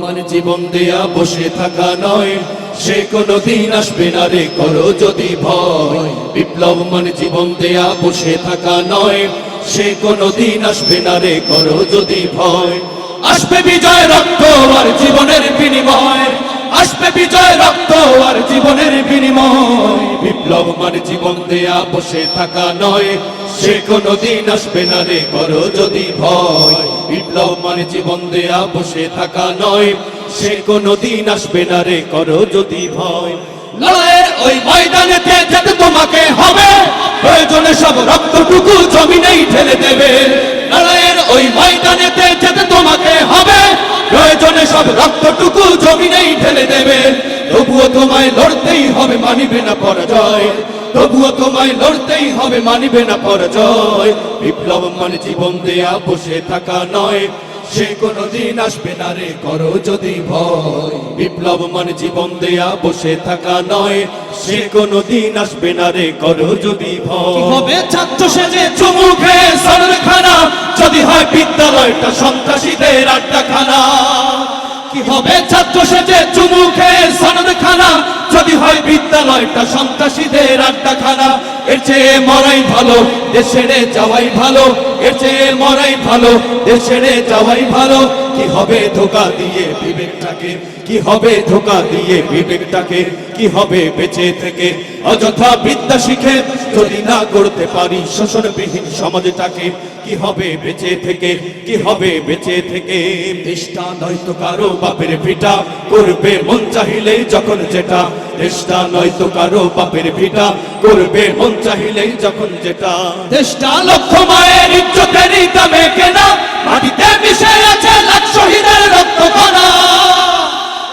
মানে জীবন দেয়া বসে থাকা নয়, সে কোনদিন আসবে না রে করো যদি ভয়। বিপ্লব মানে জীবন দেয়া বসে থাকা নয়, সে কোনদিন আসবে না রে করো যদি ভয়। আসবে বিজয় রক্ত আর জীবনের বিনিময়, আসবে বিজয় রক্ত আর জীবনের বিনিময়। বিপ্লব মানে জীবন দেয়া বসে থাকা নয়, সে কোনদিন আসবে না রে করো যদি ভয়। বিপ্লব মানে জীবন দেয়া বসে থাকা নয়, সে কোনদিন আসবে না রে করো যদি ভয়। লড়াইয়ের ওই ময়দানেতে যেতে তোমাকে হবে, প্রয়োজনে সব রক্তটুকু জমিনেই ঢেলে দেবে। লড়াইয়ের ওই ময়দানেতে যেতে তোমাকে হবে, প্রয়োজনে সব রক্তটুকু জমিনেই ঢেলে দেবে। তবুও তোমায় লড়তেই হবে, মানিবে না পরাজয়। তবুও তোমায় লড়তেই হবে, মানিবে না পরাজয়। বিপ্লব মানে জীবন দেয়া বসে থাকা নয়, সে কোনদিন আসবে না রে করো যদি ভয়। বিপ্লব মানে জীবন দেয়া বসে থাকা নয়, সে কোনদিন আসবে না রে করো যদি ভয়। কি হবে ছাত্র সেজে চুমু খেয়ে সরখানা, যদি হয় বিদ্যালয়টা সন্ত্রাসীদের আড্ডাখানা। কি হবে ছাত্র সেজে চুমু খেয়ে সনদখানা, যদি হয় বিদ্যালয়টা সন্ত্রাসীদের আড্ডাখানা। এর চেয়ে মরাই ভালো, দেশ ছেড়ে যাওয়াই ভালো। এর চেয়ে মরাই ভালো, দেশ ছেড়ে যাওয়াই ভালো। কি হবে ধোঁকা দিয়ে বিবেকটাকে, কি হবে ধোঁকা দিয়ে বিবেকটাকে। কি হবে বেঁচে থেকে অযথা বিদ্যা শিখে, যদি না গড়তে পারি শোষণবিহীন সমাজটাকে। কি হবে বেঁচে থেকে, কি হবে বেঁচে থেকে। দেশটা নয়তো কারো বাপের ভিটা, করবে মন চাহিলেই যখন যেটা। দেশটা নয়তো কারো বাপের ভিটা, করবে মন চাহিলেই যখন যেটা। দেশটা লক্ষ মায়ের ইজ্জতেরই দামে কেনা, মাটিতে মিশে আছে লাখ শহীদের রক্তকণা।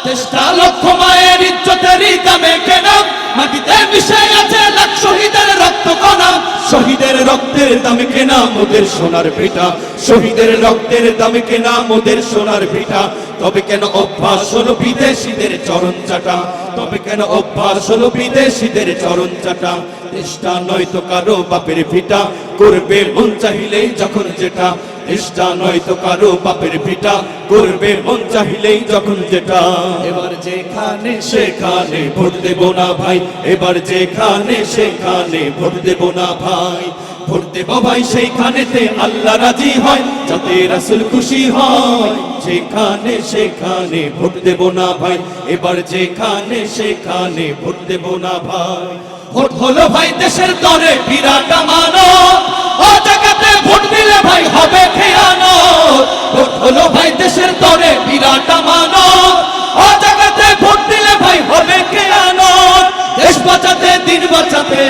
দেশটা লক্ষ মায়ের ইজ্জতেরই দামে কেনা, মাটিতে মিশে আছে লাখ শহীদের রক্তকণা। শহীদের রক্তের দামে কেনা মোদের সোনার ভিটা, শহীদের রক্তের দামে কেনা মোদের সোনার ভিটা। তবে কেন অভ্যাস হলো বিদেশিদের চরণ চাটা, তবে কেন অভ্যাস হলো বিদেশিদের চরণ চাটা। দেশটা নয়তো কারো বাপের ভিটা, করবে মন চাহিলেই যখন যেটা। দেশটা নয়তো কারো বাপের ভিটা, করবে মন চাহিলেই যখন যেটা। এবার যেখানে সেখানে ভোট দেব না ভাই, এবার যেখানে সেখানে ভোট দেব না ভাই। ভোট দেব ভাই সেইখানেতে আল্লাহ রাজি হয়, যাতে রাসূল খুশি হয়। যেখানে সেখানে ভোট দেব না ভাই, এবার যেখানে সেখানে ভোট দেব না ভাই। ভোট হলো ভাই দেশের তরে বিরাট আমানত, ও জায়গাতে ভোট দিলে ভাই হবে খেয়ানত। ভোট হলো ভাই দেশের তরে বিরাট আমানত, ও জায়গাতে ভোট দিলে ভাই হবে খেয়ানত। দেশ বাঁচাতে দিন বাঁচাতে,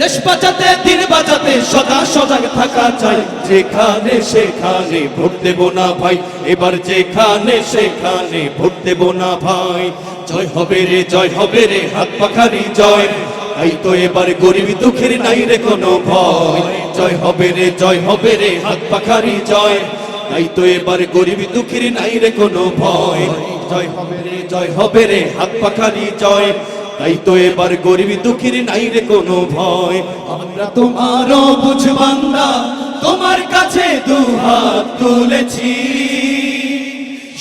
দেশ বাঁচাতে দিন বাঁচাতে সদা সজাগ থাকা চাই। যেখানে সেখানে ভোট দেব না ভাই, এবার যেখানে সেখানে ভোট দেব না ভাই। জয় হবে রে, জয় হবে রে, হাত পাখারি জয়। তাই তো এবার গরিব দুঃখের নাই রে কোনো ভয়। জয় হবে রে, জয় হবে রে, হাত পাখারি জয়। তাই তো এবার গরিব দুঃখের নাই রে কোনো ভয়। জয় হবে রে, জয় হবে রে, হাত পাখারি জয়। তাই তো এবার গরিব দুঃখীর নাই রে কোনো ভয়। আমরা তোমারও বুঝবান্দা, তোমার কাছে দুহাত তুলেছি।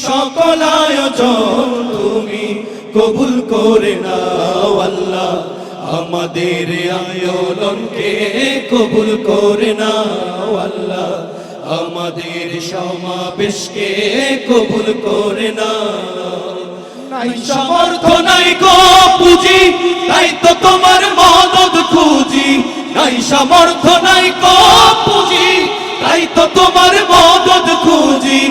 সকল আয়োজন তুমি কবুল করে নাও আল্লাহ, আমাদের আয়োজনকে কবুল করে নাও আল্লাহ। আমাদের সমাবেশকে কবুল করে নাও। নাই সামর্থ নাই গো পুঁজি, তাই তো তোমার মদদ খুঁজি। নাই সামর্থ নাই গো পুঁজি, তাই তো তোমার মদদ খুঁজি।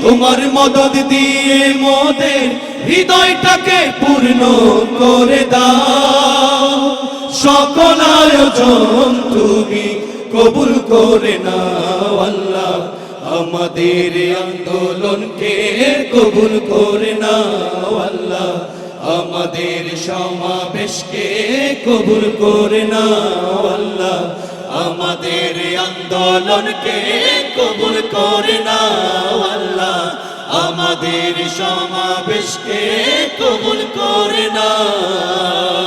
তোমার মদদ দিয়ে মোদের হৃদয়টাকে পূর্ণ করে দাও। সকল আয়োজন তুমি কবুল করে নাও আল্লাহ, আমাদের আন্দোলনকে কবুল করে নাও আল্লাহ। আমাদের সমাবেশকে কবুল করে নাও আল্লাহ, আমাদের আন্দোলনকে কবুল করে নাও আল্লাহ। আমাদের সমাবেশকে কবুল করে নাও।